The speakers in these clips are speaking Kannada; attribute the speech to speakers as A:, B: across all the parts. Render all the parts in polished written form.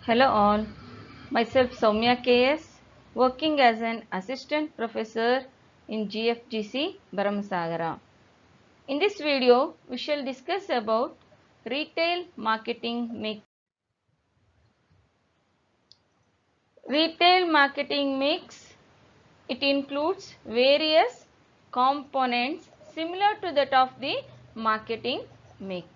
A: Hello all, myself Soumya KS, working as an assistant professor in GFGC Baramasagara. In this video, we shall discuss about retail marketing mix. Retail marketing mix, it includes various components similar to that of the marketing mix.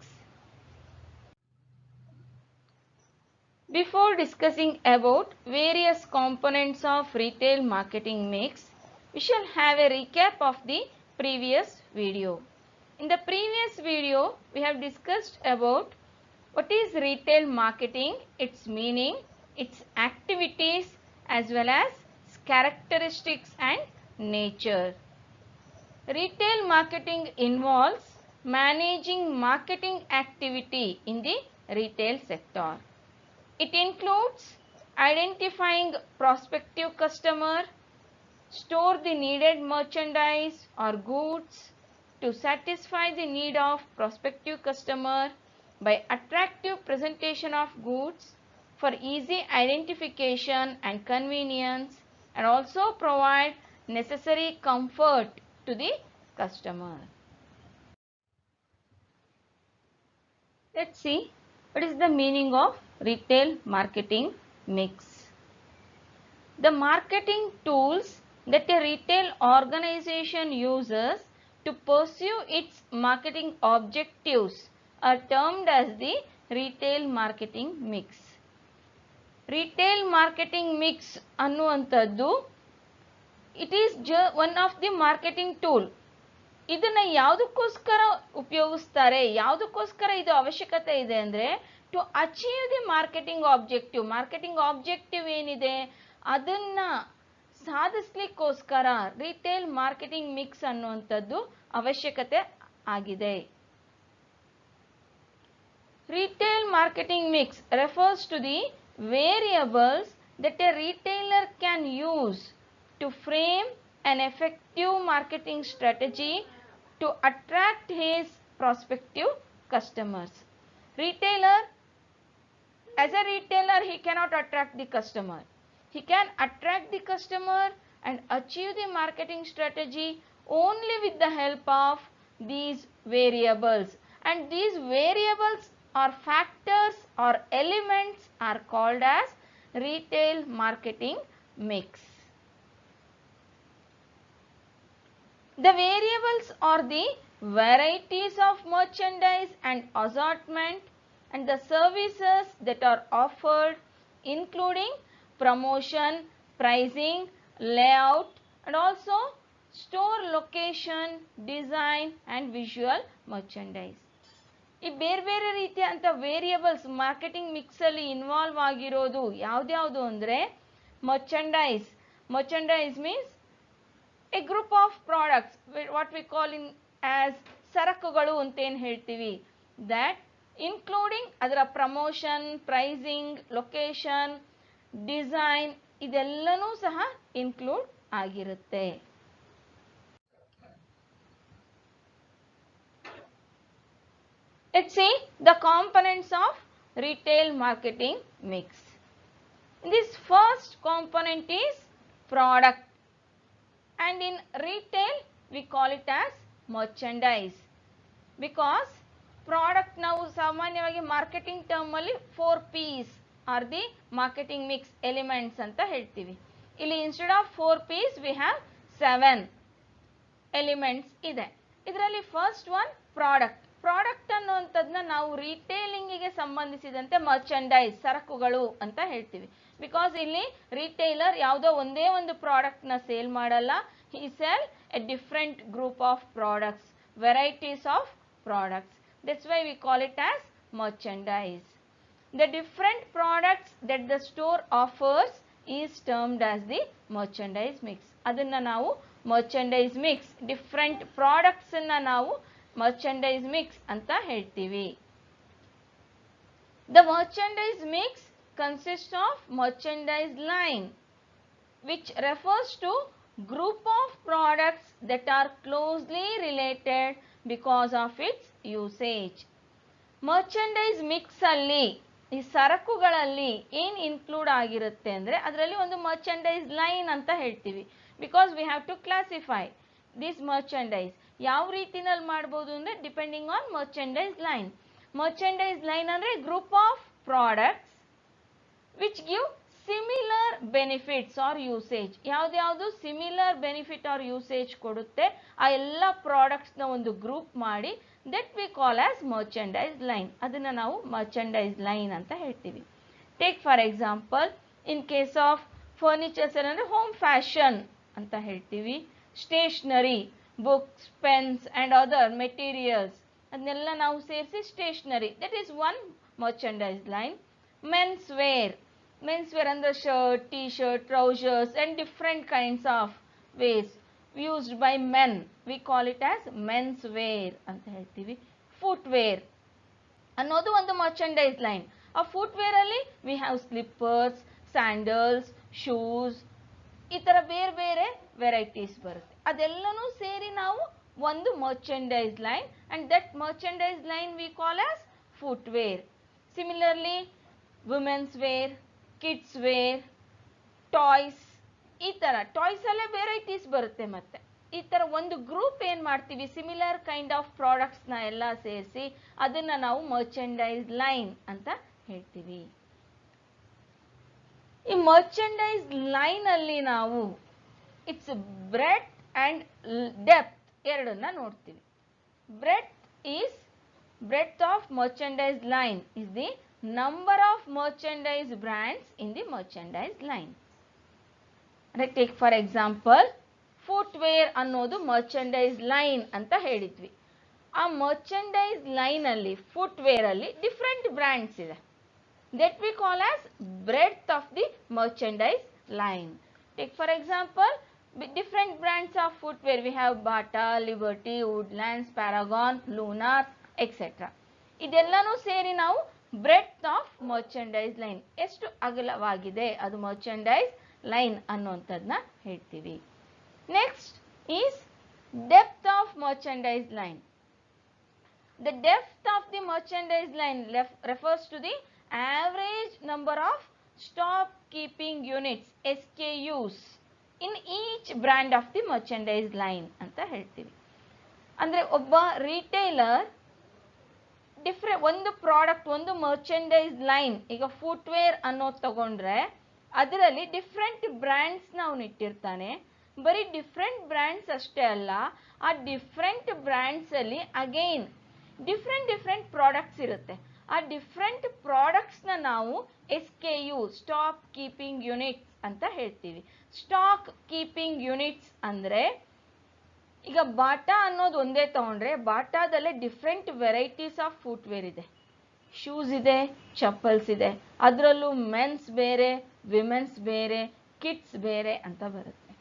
A: Before discussing about various components of retail marketing mix, we shall have a recap of the previous video. In the previous video, we have discussed about what is retail marketing, its meaning, its activities as well as its characteristics and nature. Retail marketing involves managing marketing activity in the retail sector. It includes identifying prospective customer, store the needed merchandise or goods to satisfy the need of prospective customer by attractive presentation of goods for easy identification and convenience, and also provide necessary comfort to the customer. Let's see what is the meaning of retail marketing mix. The marketing tools that a retail organization uses to pursue its marketing objectives are termed as the retail marketing mix. Retail marketing mix ಅನ್ನುವಂಥದ್ದು it is one of the marketing tool. ಇದನ್ನ ಯಾವುದಕ್ಕೋಸ್ಕರ ಉಪಯೋಗಿಸ್ತಾರೆ, ಯಾವುದಕ್ಕೋಸ್ಕರ ಇದು ಅವಶ್ಯಕತೆ ಇದೆ ಅಂದರೆ to achieve the marketing objective. Marketing objective ಏನಿದೆ ಅದನ್ನ ಸಾಧಿಸ್ಲಿಕ್ಕೋಸ್ಕರ ರಿಟೇಲ್ ಮಾರ್ಕೆಟಿಂಗ್ ಮಿಕ್ಸ್ ಅನ್ನುವಂಥದ್ದು ಅವಶ್ಯಕತೆ ಆಗಿದೆ. Retail marketing mix refers to the variables that a retailer can use to frame an effective marketing strategy to attract his prospective customers. As a retailer, he cannot attract the customer. He can attract the customer and achieve the marketing strategy only with the help of these variables. And these variables or factors or elements are called as retail marketing mix. The variables are the varieties of merchandise and assortment and the services that are offered, including promotion, pricing, layout, and also store location, design and visual merchandise. ಈ ಬೇರೆ ಬೇರೆ ರೀತಿಯಂಥ ವೇರಿಯಬಲ್ಸ್ ಮಾರ್ಕೆಟಿಂಗ್ ಮಿಕ್ಸಲ್ಲಿ ಇನ್ವಾಲ್ವ್ ಆಗಿರೋದು ಯಾವ್ದ್ಯಾವುದು ಅಂದರೆ merchandise means A group of products, what we call in as ಸರಕುಗಳು ಅಂತೇನು ಹೇಳ್ತೀವಿ, ದ್ಯಾಟ್ ಇನ್ಕ್ಲೂಡಿಂಗ್ ಅದರ ಪ್ರಮೋಷನ್, ಪ್ರೈಸಿಂಗ್, ಲೊಕೇಶನ್, ಡಿಸೈನ್ ಇದೆಲ್ಲನೂ ಸಹ ಇನ್ಕ್ಲೂಡ್ ಆಗಿರುತ್ತೆ. Let's see the components of retail marketing mix. This first component is product, and in retail we call it as merchandise, because product ನಾವು ಸಾಮಾನ್ಯವಾಗಿ ಮಾರ್ಕೆಟಿಂಗ್ ಟರ್ಮ್ ಅಲ್ಲಿ 4 P's are the marketing mix elements ಅಂತ ಹೇಳ್ತೀವಿ. ಇಲ್ಲಿ instead of 4 P's we have 7 elements ಇದೆ. ಇದರಲ್ಲಿ ಫಸ್ಟ್ ಒನ್ ಪ್ರಾಡಕ್ಟ್ ಅನ್ನುವಂಥದ್ದನ್ನ ನಾವು ರಿಟೇಲಿಂಗಿಗೆ ಸಂಬಂಧಿಸಿದಂತೆ ಮರ್ಚಂಡೈಸ್ ಸರಕುಗಳು ಅಂತ ಹೇಳ್ತೀವಿ. ಬಿಕಾಸ್ ಇಲ್ಲಿ ರಿಟೇಲರ್ ಯಾವುದೋ ಒಂದೇ ಒಂದು ಪ್ರಾಡಕ್ಟ್ನ ಸೇಲ್ ಮಾಡಲ್ಲ, he sell a different group of products, varieties of products. That's why we call it as merchandise. The different products that the store offers is termed as the merchandise mix. ಅದನ್ನ ನಾವು merchandise mix, different products ಅನ್ನ ನಾವು merchandise mix ಅಂತ ಹೇಳ್ತೀವಿ. The merchandise mix consists of merchandise line, which refers to group of products that are closely related because of its usage. Merchandise mix ಅಲ್ಲಿ ಈ ಸರಕುಗಳಲ್ಲಿ ಏನು ಇನ್ಕ್ಲೂಡ್ ಆಗಿರುತ್ತೆ ಅಂದರೆ ಅದರಲ್ಲಿ ಒಂದು ಮರ್ಚೆಂಡೈಸ್ ಲೈನ್ ಅಂತ ಹೇಳ್ತೀವಿ. Because we have to classify this merchandise. ಯಾವ ರೀತಿನಲ್ಲಿ ಮಾಡ್ಬೋದು ಅಂದರೆ depending on merchandise line. Merchandise line ಅಂದರೆ group of products which give similar benefits or usage. ಯಾವ್ದು ಸಿಮಿಲರ್ ಬೆನಿಫಿಟ್ ಆರ್ ಯೂಸೇಜ್ ಕೊಡುತ್ತೆ ಆ ಎಲ್ಲ ಪ್ರಾಡಕ್ಟ್ಸ್ನ ಒಂದು ಗ್ರೂಪ್ ಮಾಡಿ that we call as merchandise line. ಅದನ್ನ ನಾವು merchandise line ಅಂತ ಹೇಳ್ತೀವಿ. Take for example, in case of furnitures ಅಂದ್ರೆ home fashion ಅಂತ ಹೇಳ್ತೀವಿ. Stationery, books, pens and other materials ಅದನ್ನೆಲ್ಲ ನಾವು ಸೇರಿಸಿ stationery, that is one merchandise line. Men's wear ಅಂದ್ರೆ shirt, t-shirt, trousers and different kinds of waist used by men, we call it as men's wear ಅಂತ ಹೇಳ್ತೀವಿ. Footwear ಅನ್ನೋದು ಒಂದು ಮರ್ಚೆಂಡೈಸ್ ಲೈನ್. ಆ ಫುಟ್ವೇರ್ ಅಲ್ಲಿ we have slippers, sandals, shoes, ಈ ತರ ಬೇರೆ ಬೇರೆ ವೆರೈಟೀಸ್ ಬರುತ್ತೆ. ಅದೆಲ್ಲನೂ ಸೇರಿ ನಾವು ಒಂದು merchandise line, and that merchandise line we call as footwear. Similarly women's wear, kids wear, toys, ಈ ತರ ಟಾಯ್ಸ್ ಅಲ್ಲೇ ವೆರೈಟೀಸ್ ಬರುತ್ತೆ. ಮತ್ತೆ ಈ ತರ ಒಂದು ಗ್ರೂಪ್ ಏನ್ ಮಾಡ್ತೀವಿ, ಸಿಮಿಲರ್ ಕೈಂಡ್ ಆಫ್ ಪ್ರಾಡಕ್ಟ್ಸ್ ನ ಎಲ್ಲ ಸೇರಿಸಿ ಅದನ್ನ ನಾವು ಮರ್ಚೆಂಡೈಸ್ ಲೈನ್ ಅಂತ ಹೇಳ್ತೀವಿ. ಈ ಮರ್ಚೆಂಡೈಸ್ ಲೈನ್ ಅಲ್ಲಿ ನಾವು ಇಟ್ಸ್ ಬ್ರೆಡ್ತ್ ಅಂಡ್ ಡೆಪ್ತ್ ಎರಡನ್ನ ನೋಡ್ತೀವಿ. Breadth of merchandise line is the number of merchandise brands in the merchandise line. Take for example, footwear ಅನ್ನೋದು ಮರ್ಚೆಂಡೈಸ್ ಲೈನ್ ಅಂತ ಹೇಳಿದ್ವಿ. ಆ ಮರ್ಚೆಂಡೈಸ್ ಲೈನ್ ಅಲ್ಲಿ ಫುಟ್ವೇರ್ ಅಲ್ಲಿ ಡಿಫ್ರೆಂಟ್ ಬ್ರ್ಯಾಂಡ್ಸ್ ಇದೆ. That we call as breadth of the merchandise line. Take for example, different brands of footwear we have Bata, Liberty, Woodlands, Paragon, Lunar etcetera. ಇದೆಲ್ಲನೂ ಸೇರಿ ನಾವು ಬ್ರೆಡ್ತ್ ಆಫ್ ಮರ್ಚೆಂಡೈಸ್ ಲೈನ್, ಎಷ್ಟು ಅಗಲವಾಗಿದೆ ಅದು ಮರ್ಚೆಂಡೈಸ್ ಲೈನ್ ಅನ್ನುವಂಥದ್ದನ್ನ ಹೇಳ್ತೀವಿ. Next is depth of merchandise line. The depth of the merchandise line refers to the average number of stock keeping units, SKUs, in each brand of the merchandise line ಅಂತ ಹೇಳ್ತೀವಿ. ಅಂದ್ರೆ ಒಬ್ಬ ರಿಟೇಲರ್ ಒಂದು ಪ್ರಾಡಕ್ಟ್, ಒಂದು ಮರ್ಚೆಂಡೈಸ್ ಲೈನ್, ಈಗ ಫುಟ್ವೇರ್ ಅನ್ನೋದು ತಗೊಂಡ್ರೆ ಅದರಲ್ಲಿ ಡಿಫ್ರೆಂಟ್ ಬ್ರ್ಯಾಂಡ್ಸ್ ಅವನು ಇಟ್ಟಿರ್ತಾನೆ. ಬರೀ ಡಿಫ್ರೆಂಟ್ ಬ್ರ್ಯಾಂಡ್ಸ್ ಅಷ್ಟೇ ಅಲ್ಲ, ಆ ಡಿಫ್ರೆಂಟ್ ಬ್ರ್ಯಾಂಡ್ಸ್ ಅಲ್ಲಿ ಅಗೈನ್ ಡಿಫ್ರೆಂಟ್ ಪ್ರಾಡಕ್ಟ್ಸ್ ಇರುತ್ತೆ. ಆ ಡಿಫ್ರೆಂಟ್ ಪ್ರಾಡಕ್ಟ್ಸ್ನ ನಾವು SKU, ಸ್ಟಾಕ್ ಕೀಪಿಂಗ್ ಯೂನಿಟ್ಸ್ ಅಂತ ಹೇಳ್ತೀವಿ. ಸ್ಟಾಕ್ ಕೀಪಿಂಗ್ ಯೂನಿಟ್ಸ್ ಅಂದ್ರೆ ಈಗ ಬಾಟಾ ಅನ್ನೋದು ಒಂದೇ ತಗೊಂಡ್ರೆ ಬಾಟಾದಲ್ಲೇ ಡಿಫ್ರೆಂಟ್ ವೆರೈಟೀಸ್ ಆಫ್ ಫುಟ್ವೇರ್ ಇದೆ. ಶೂಸ್ ಇದೆ, ಚಪ್ಪಲ್ಸ್ ಇದೆ, ಅದರಲ್ಲೂ ಮೆನ್ಸ್ ಬೇರೆ, ವಿಮೆನ್ಸ್ ಬೇರೆ, ಕಿಡ್ಸ್ ಬೇರೆ ಅಂತ ಬರುತ್ತೆ.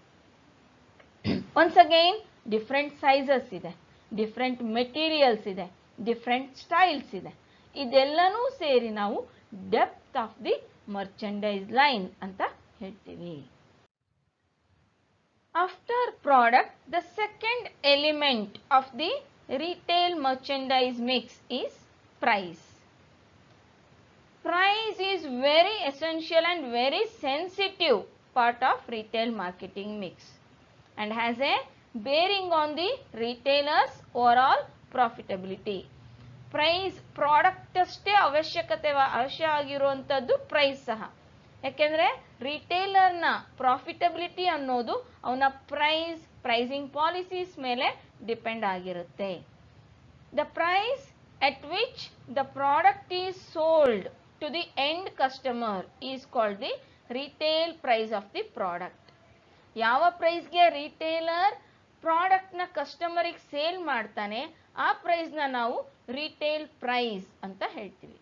A: ಒನ್ಸ್ ಅಗೈನ್ ಡಿಫ್ರೆಂಟ್ ಸೈಜಸ್ ಇದೆ, ಡಿಫ್ರೆಂಟ್ ಮೆಟೀರಿಯಲ್ಸ್ ಇದೆ, ಡಿಫ್ರೆಂಟ್ ಸ್ಟೈಲ್ಸ್ ಇದೆ. ಇದೆಲ್ಲನೂ ಸೇರಿ ನಾವು depth of the merchandise line ಅಂತ ಹೇಳ್ತೀವಿ. After product, the second element of the retail merchandise mix is price. Price is very essential and very sensitive part of retail marketing mix and has a bearing on the retailer's overall profitability. Price product ಅಷ್ಟೇ ಅವಶ್ಯ ಆಗಿರುವಂಥದ್ದು ಪ್ರೈಸ್ ಸಹ. ಯಾಕೆಂದ್ರೆ ರಿಟೇಲರ್ನ ಪ್ರಾಫಿಟಬಿಲಿಟಿ ಅನ್ನೋದು ಅವನ ಪ್ರೈಸಿಂಗ್ ಪಾಲಿಸೀಸ್ ಮೇಲೆ ಡಿಪೆಂಡ್ ಆಗಿರುತ್ತೆ. The price at which the product is sold to the end customer is called the retail price of the product. ಯಾವ ಪ್ರೈಸ್ಗೆ ರಿಟೇಲರ್ ಪ್ರಾಡಕ್ಟ್ನ ಕಸ್ಟಮರಿಗೆ ಸೇಲ್ ಮಾಡ್ತಾನೆ ಆ ಪ್ರೈಸ್ನ ನಾವು ರಿಟೇಲ್ ಪ್ರೈಸ್ ಅಂತ ಹೇಳ್ತೀವಿ.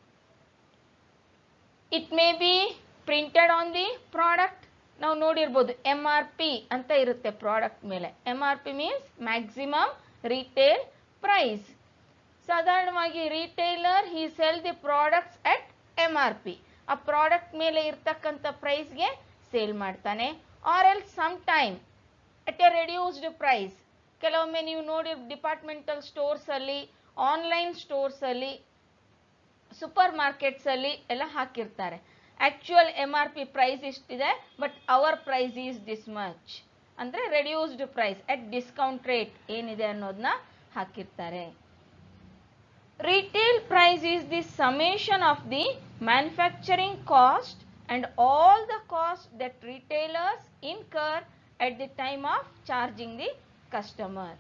A: It may be printed on the product. ನಾವು ನೋಡಿರ್ಬೋದು MRP ಅಂತ ಇರುತ್ತೆ ಪ್ರಾಡಕ್ಟ್ ಮೇಲೆ. MRP means maximum retail price. ಸಾಧಾರಣವಾಗಿ retailer he sell the products at MRP. ಆ ಪ್ರಾಡಕ್ಟ್ ಮೇಲೆ ಇರ್ತಕ್ಕಂಥ ಪ್ರೈಸ್ಗೆ ಸೇಲ್ ಮಾಡ್ತಾನೆ. Or else some time at a reduced price. ಕೆಲವೊಮ್ಮೆ ನೀವು ನೋಡಿ ಡಿಪಾರ್ಟ್ಮೆಂಟಲ್ ಸ್ಟೋರ್ಸ್ ಅಲ್ಲಿ, ಆನ್ಲೈನ್ ಸ್ಟೋರ್ಸ್ ಅಲ್ಲಿ ಸೂಪರ್ ಮಾರ್ಕೆಟ್ಸ್ ಅಲ್ಲಿ ಎಲ್ಲ ಹಾಕಿರ್ತಾರೆ. ಆಕ್ಚುಯಲ್ MRP ಪ್ರೈಸ್ ಇಷ್ಟಿದೆ, but our price is this much ಅಂದ್ರೆ reduced price at discount rate ಏನಿದೆ ಅನ್ನೋದನ್ನ ಹಾಕಿರ್ತಾರೆ. Retail price is the summation of the manufacturing cost and all the costs that retailers incur at the time of charging the customer.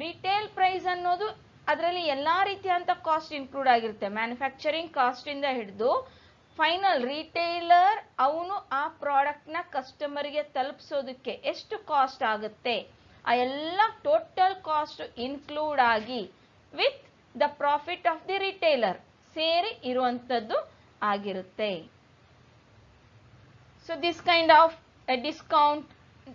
A: Retail price ಅನ್ನೋದು ಅದರಲ್ಲಿ ಎಲ್ಲಾ ರೀತಿಯಂತ ಕಾಸ್ಟ್ ಇನ್ಕ್ಲೂಡ್ ಆಗಿರುತ್ತೆ. ಮ್ಯಾನುಫ್ಯಾಕ್ಚರಿಂಗ್ ಕಾಸ್ಟ್ ಇಂದ ಹಿಡಿದು ಫೈನಲ್ ರಿಟೇಲರ್ ಅವನು ಆ ಪ್ರಾಡಕ್ಟ್ ನ ಕಸ್ಟಮರ್ಗೆ ತಲುಪಿಸೋದಕ್ಕೆ ಎಷ್ಟು ಕಾಸ್ಟ್ ಆಗುತ್ತೆ ಆ ಎಲ್ಲ ಟೋಟಲ್ ಕಾಸ್ಟ್ ಇನ್ಕ್ಲೂಡ್ ಆಗಿ with the profit of the retailer ಸೇರಿ ಇರುವಂತದ್ದು ಆಗಿರುತ್ತೆ. So this kind of a discount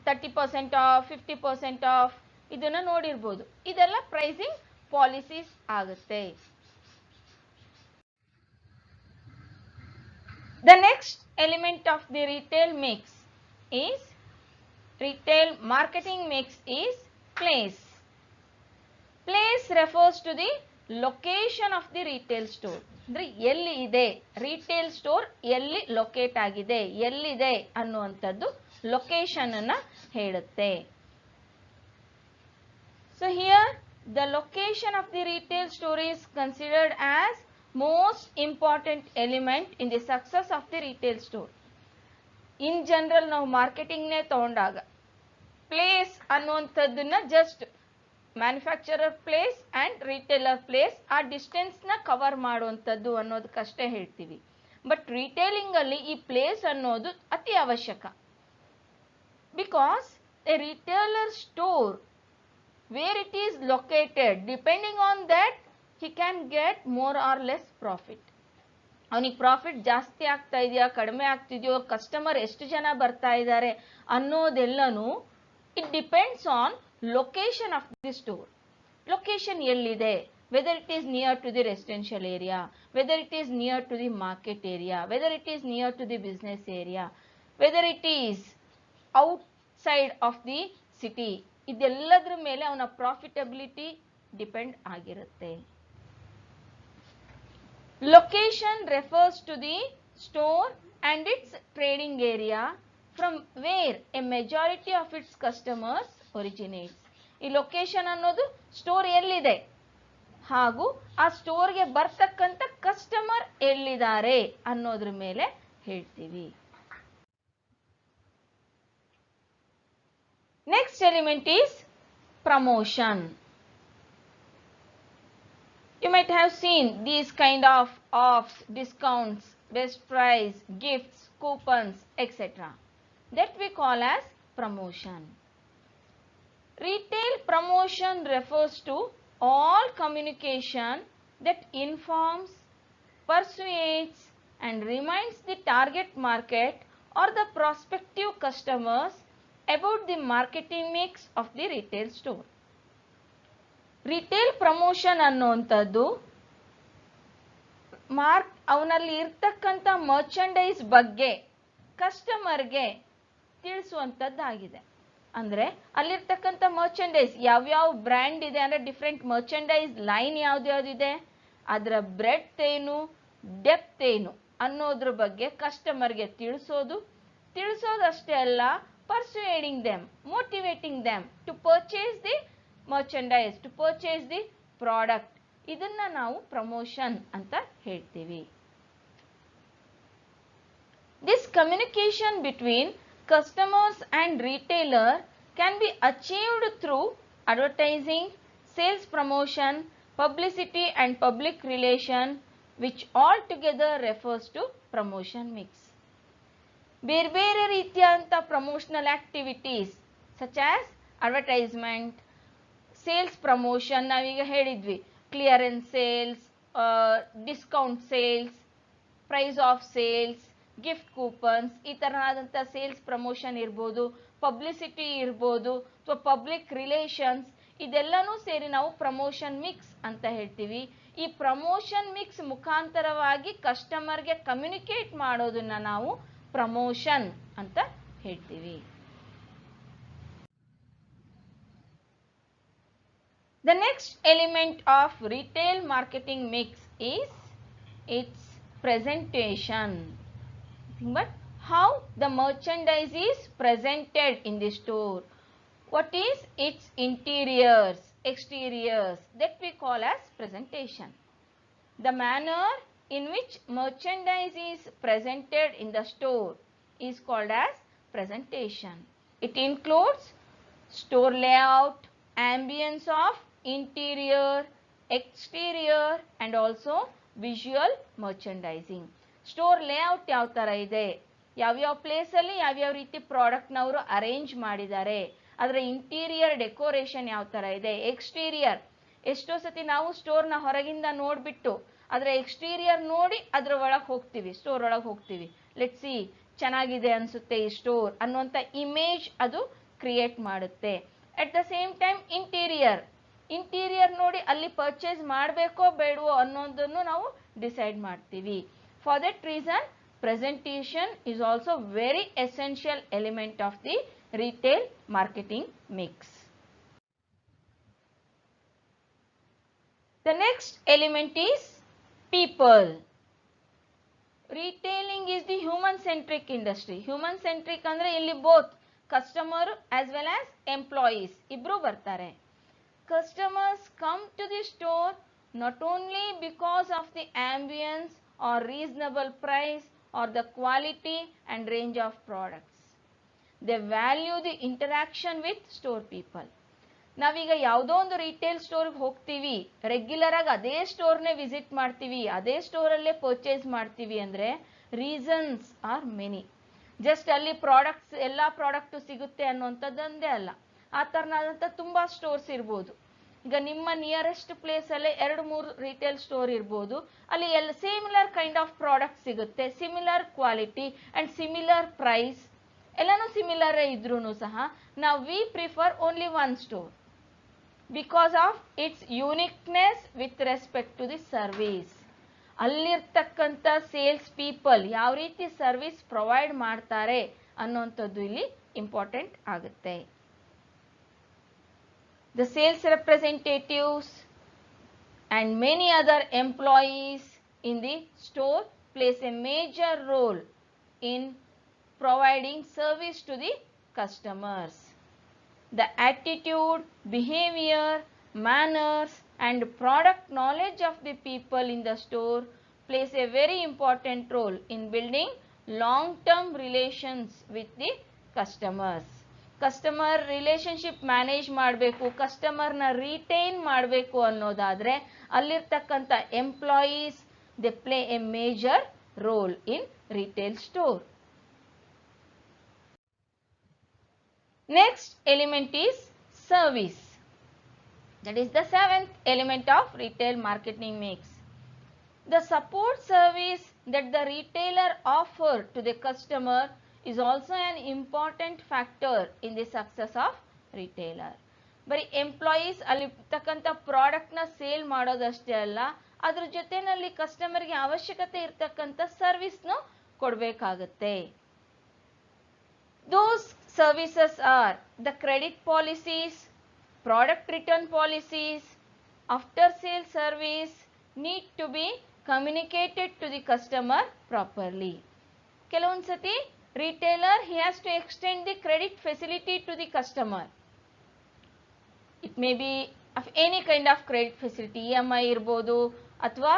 A: 30% off 50% off ಇದನ್ನ ನೋಡಿರಬಹುದು. ಇದೆಲ್ಲ ಪ್ರೈಸಿಂಗ್ ಪಾಲಿಸೀಸ್ ಆಗುತ್ತೆ. The next element of the retail mix is retail marketing mix is place. Place refers to the location of the retail store. ಅಂದ್ರೆ ಎಲ್ಲಿ ಇದೆ ರಿಟೇಲ್ ಸ್ಟೋರ್, ಎಲ್ಲಿ ಲೊಕೇಟ್ ಆಗಿದೆ, ಎಲ್ಲಿದೆ ಅನ್ನುವಂಥದ್ದು ಲೊಕೇಶನ್ ಅನ್ನ ಹೇಳುತ್ತೆ. So here the location of the retail store is considered as most important element in the success of the retail store. In general ನಾವು ಮಾರ್ಕೆಟಿಂಗ್ನೇ ತಗೊಂಡಾಗ ಪ್ಲೇಸ್ ಅನ್ನುವಂಥದ್ದನ್ನ just manufacturer place and retailer place ಆ ಡಿಸ್ಟೆನ್ಸ್ ನ ಕವರ್ ಮಾಡುವಂಥದ್ದು ಅನ್ನೋದಕ್ಕಷ್ಟೇ ಹೇಳ್ತೀವಿ. ಬಟ್ ರಿಟೇಲಿಂಗ್ ಅಲ್ಲಿ ಈ ಪ್ಲೇಸ್ ಅನ್ನೋದು ಅತಿ ಅವಶ್ಯಕ. Because A retailer store where it is located depending on that he can get more or less profit. ಅವನಿಗೆ ಪ್ರಾಫಿಟ್ ಜಾಸ್ತಿ ಆಗ್ತಾ ಇದೆಯಾ ಕಡಿಮೆ ಆಗ್ತಿದೆಯೋ, ಕಸ್ಟಮರ್ ಎಷ್ಟು ಜನ ಬರ್ತಾ ಇದ್ದಾರೆ ಅನ್ನೋದೆಲ್ಲನೂ it depends on location of the store. Location ಎಲ್ಲಿದೆ, whether it is near to the residential area, whether it is near to the market area, whether it is near to the business area, whether it is outside of the city, ಇದೆಲ್ಲದರ ಮೇಲೆ ಅವನ ಪ್ರಾಫಿಟಬಿಲಿಟಿ ಡಿಪೆಂಡ್ ಆಗಿರುತ್ತೆ. Location refers to the store and its trading area from where a majority of its customers originates. ಈ ಲೊಕೇಶನ್ ಅನ್ನೋದು ಸ್ಟೋರ್ ಎಲ್ಲಿದೆ ಹಾಗೂ ಆ ಸ್ಟೋರ್ಗೆ ಬರ್ತಕ್ಕಂಥ ಕಸ್ಟಮರ್ ಎಲ್ಲಿದ್ದಾರೆ ಅನ್ನೋದ್ರ ಮೇಲೆ ಹೇಳ್ತೀವಿ. Next element is promotion. You might have seen these kind of offs, discounts, best price, gifts, coupons, etc. that we call as promotion. Retail promotion refers to all communication that informs, persuades and reminds the target market or the prospective customers about the marketing mix of the retail store. Retail promotion ಅನ್ನುವಂಥದ್ದು ಅವನಲ್ಲಿ ಇರ್ತಕ್ಕಂಥ ಮರ್ಚಂಡೈಸ್ ಬಗ್ಗೆ ಕಸ್ಟಮರ್ಗೆ ತಿಳಿಸುವಂಥದ್ದಾಗಿದೆ. ಅಂದ್ರೆ ಅಲ್ಲಿರ್ತಕ್ಕಂಥ ಮರ್ಚಂಡೈಸ್ ಯಾವ್ಯಾವ ಬ್ರ್ಯಾಂಡ್ ಇದೆ ಅಂದ್ರೆ ಡಿಫ್ರೆಂಟ್ ಮರ್ಚಂಡೈಸ್ ಲೈನ್ ಯಾವ್ದ್ಯಾವ್ದಿದೆ, ಅದರ ಬ್ರೆಡ್ತ್ ಏನು, ಡೆಪ್ತ್ ಏನು ಅನ್ನೋದ್ರ ಬಗ್ಗೆ ಕಸ್ಟಮರ್ಗೆ ತಿಳಿಸೋದಷ್ಟೇ ಅಲ್ಲ, persuading them, motivating them to purchase the merchandise, to purchase the product. ಇದನ್ನ ನಾವು ಪ್ರಮೋಷನ್ ಅಂತ ಹೇಳ್ತೀವಿ. This communication between customers and retailer can be achieved through advertising, sales promotion, publicity and public relation, which all together refers to promotion mix. ಬೇರೆ ಬೇರೆ ರೀತಿಯಂತ promotional activities such as advertisement, sales promotion, ನಾವೀಗ ಹೇಳಿದ್ವಿ clearance sales, discount sales, price off sales, gift coupons, ಈ ತರಹದಂಥ ಸೇಲ್ಸ್ ಪ್ರಮೋಷನ್ ಇರ್ಬೋದು, ಪಬ್ಲಿಸಿಟಿ ಇರ್ಬೋದು ಅಥವಾ ಪಬ್ಲಿಕ್ ರಿಲೇಷನ್ಸ್, ಇದೆಲ್ಲನೂ ಸೇರಿ ನಾವು ಪ್ರಮೋಷನ್ ಮಿಕ್ಸ್ ಅಂತ ಹೇಳ್ತೀವಿ. ಈ ಪ್ರಮೋಷನ್ ಮಿಕ್ಸ್ ಮುಖಾಂತರವಾಗಿ ಕಸ್ಟಮರ್ಗೆ ಕಮ್ಯುನಿಕೇಟ್ ಮಾಡೋದನ್ನ ನಾವು ಪ್ರಮೋಷನ್ ಅಂತ ಹೇಳ್ತೀವಿ. The next element of retail marketing mix is its presentation. But how the merchandise is presented in the store. What is its interiors, exteriors, that we call as presentation. The manner in which merchandise is presented in the store is called as presentation. It includes store layout, ambience of interior, exterior and also visual merchandising. Store layout ಯಾವ ಥರ ಇದೆ, ಯಾವ್ಯಾವ ಪ್ಲೇಸಲ್ಲಿ ಯಾವ್ಯಾವ ರೀತಿ ಪ್ರಾಡಕ್ಟ್ನವರು ಅರೇಂಜ್ ಮಾಡಿದ್ದಾರೆ, ಅದರ ಇಂಟೀರಿಯರ್ ಡೆಕೋರೇಷನ್ ಯಾವ ಥರ ಇದೆ, ಎಕ್ಸ್ಟೀರಿಯರ್ ಎಷ್ಟೋ ಸತಿ ನಾವು ಸ್ಟೋರ್ನ ಹೊರಗಿಂದ ನೋಡಿಬಿಟ್ಟು ಅದರ ಎಕ್ಸ್ಟೀರಿಯರ್ ನೋಡಿ ಅದರ ಒಳಗೆ ಹೋಗ್ತೀವಿ, ಸ್ಟೋರ್ ಒಳಗೆ ಹೋಗ್ತೀವಿ, ಲೆಟ್ಸ್ ಸಿ ಚೆನ್ನಾಗಿದೆ ಅನಿಸುತ್ತೆ ಈ ಸ್ಟೋರ್ ಅನ್ನುವಂಥ ಇಮೇಜ್ ಅದು ಕ್ರಿಯೇಟ್ ಮಾಡುತ್ತೆ. At the same time interior ನೋಡಿ ಅಲ್ಲಿ ಪರ್ಚೇಸ್ ಮಾಡಬೇಕೋ ಬೇಡವೋ ಅನ್ನೋದನ್ನು ನಾವು ಡಿಸೈಡ್ ಮಾಡ್ತೀವಿ. For that reason presentation is also very essential element of the retail marketing mix. The next element is people. Retailing is the human centric industry. Human centric andre illi both customer as well as employees ibru bartare. Customers come to the store not only because of the ambience or reasonable price or the quality and range of products. They value the interaction with store people. ನಾವೀಗ ಯಾವುದೋ ಒಂದು ರಿಟೇಲ್ ಸ್ಟೋರ್ಗೆ ಹೋಗ್ತೀವಿ, ರೆಗ್ಯುಲರ್ ಆಗಿ ಅದೇ ಸ್ಟೋರ್ನೇ ವಿಸಿಟ್ ಮಾಡ್ತೀವಿ, ಅದೇ ಸ್ಟೋರಲ್ಲೇ ಪರ್ಚೇಸ್ ಮಾಡ್ತೀವಿ ಅಂದರೆ ರೀಸನ್ಸ್ ಆರ್ ಮೆನಿ. ಜಸ್ಟ್ ಅಲ್ಲಿ ಪ್ರಾಡಕ್ಟ್ಸ್ ಎಲ್ಲ ಪ್ರಾಡಕ್ಟು ಸಿಗುತ್ತೆ ಅನ್ನೋಂಥದ್ದೊಂದೇ ಅಲ್ಲ, ಆ ಥರನಾದಂಥ ತುಂಬ ಸ್ಟೋರ್ಸ್ ಇರ್ಬೋದು. ಈಗ ನಿಮ್ಮ ನಿಯರೆಸ್ಟ್ ಪ್ಲೇಸಲ್ಲೇ 2-3 ರಿಟೇಲ್ ಸ್ಟೋರ್ ಇರ್ಬೋದು, ಅಲ್ಲಿ ಸಿಮಿಲರ್ ಕೈಂಡ್ ಆಫ್ ಪ್ರಾಡಕ್ಟ್ ಸಿಗುತ್ತೆ, similar quality and similar price, ಎಲ್ಲನೂ ಸಿಮಿಲರೇ ಇದ್ರೂ ಸಹ ನಾವು we prefer only one store because of its uniqueness with respect to the service. ಅಲ್ಲಿರ್ತಕ್ಕಂಥ ಸೇಲ್ಸ್ ಪೀಪಲ್ ಯಾವ ರೀತಿ ಸರ್ವಿಸ್ ಪ್ರೊವೈಡ್ ಮಾಡ್ತಾರೆ ಅನ್ನೋಂಥದ್ದು ಇಲ್ಲಿ ಇಂಪಾರ್ಟೆಂಟ್ ಆಗುತ್ತೆ. The sales representatives and many other employees in the store plays a major role in providing service to the customers. The attitude, behavior, manners and product knowledge of the people in the store plays a very important role in building long-term relations with the customers. Customer relationship manage ಮಾಡಬೇಕು, ಕಸ್ಟಮರ್ನ ರಿಟೈನ್ ಮಾಡಬೇಕು ಅನ್ನೋದಾದರೆ ಅಲ್ಲಿರ್ತಕ್ಕಂಥ employees they play a major role in retail store. Next element is service. That is the 7th element of retail marketing mix. The support service that the retailer offer to the customer is also an important factor in the success of retailer. ಬರೀ ಎಂಪ್ಲಾಯೀಸ್ ಅಲ್ಲಿ ತಕ್ಕಂಥ ಪ್ರಾಡಕ್ಟ್ನ ಸೇಲ್ ಮಾಡೋದಷ್ಟೇ ಅಲ್ಲ, ಅದ್ರ ಜೊತೆನಲ್ಲಿ ಕಸ್ಟಮರ್ಗೆ ಅವಶ್ಯಕತೆ ಇರ್ತಕ್ಕಂಥ ಸರ್ವಿಸ್ನು ಕೊಡಬೇಕಾಗುತ್ತೆ. Those services are the credit policies, product return policies, after sale service need to be communicated to the customer properly. ಕೆಲವೊಂದು ಸತಿ retailer he has to extend the credit facility to the customer. It may be of any kind of credit facility, EMI ಇರ್ಬೋದು ಅಥವಾ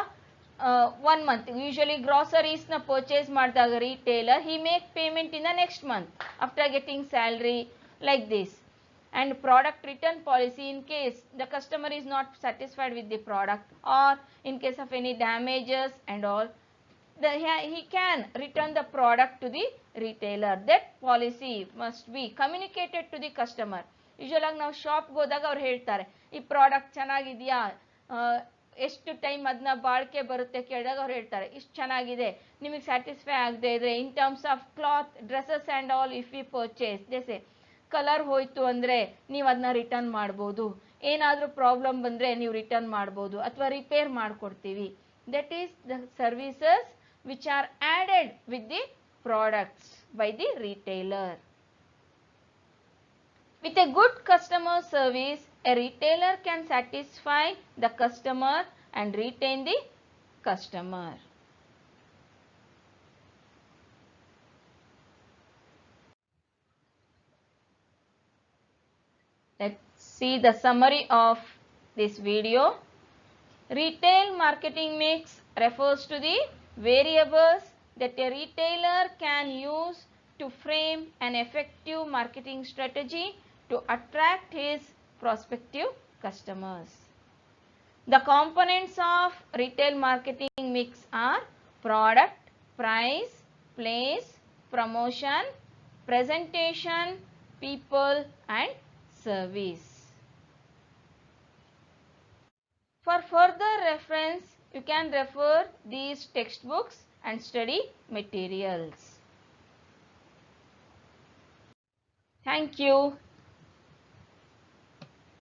A: 1 month. Usually groceries na purchase ಮಾಡಿದಾಗ retailer he make payment in the next month after getting salary, like this. And product return policy, in case the customer is not satisfied with the product or in case of any damages and all, he can return the product to the retailer. That policy must be communicated to the customer. Usual ಆಗಿ ನಾವು ಶಾಪ್ಗೆ ಹೋದಾಗ ಅವ್ರು ಹೇಳ್ತಾರೆ ಈ ಪ್ರಾಡಕ್ಟ್ ಚೆನ್ನಾಗಿದೆಯಾ, ಎಷ್ಟು ಟೈಮ್ ಅದನ್ನ ಬಾಳಿಕೆ ಬರುತ್ತೆ ಕೇಳಿದಾಗ ಅವ್ರು ಹೇಳ್ತಾರೆ ಇಷ್ಟು ಚೆನ್ನಾಗಿದೆ, ನಿಮಗೆ ಸ್ಯಾಟಿಸ್ಫೈ ಆಗದೆ ಇದ್ರೆ in terms of cloth, dresses and all if we purchase ದೇಸೆ colour ಹೋಯ್ತು ಅಂದರೆ ನೀವು ಅದನ್ನ ರಿಟರ್ನ್ ಮಾಡ್ಬೋದು, ಏನಾದರೂ ಪ್ರಾಬ್ಲಮ್ ಬಂದರೆ ನೀವು ರಿಟರ್ನ್ ಮಾಡ್ಬೋದು ಅಥವಾ ರಿಪೇರ್ ಮಾಡಿಕೊಡ್ತೀವಿ. That is the services which are added with the products by the retailer. With a good customer service, a retailer can satisfy the customer and retain the customer. Let's see the summary of this video. Retail marketing mix refers to the variables that a retailer can use to frame an effective marketing strategy to attract his prospective customers. The components of retail marketing mix are product, price, place, promotion, presentation, people and service. For further reference, you can refer these textbooks and study materials. Thank you.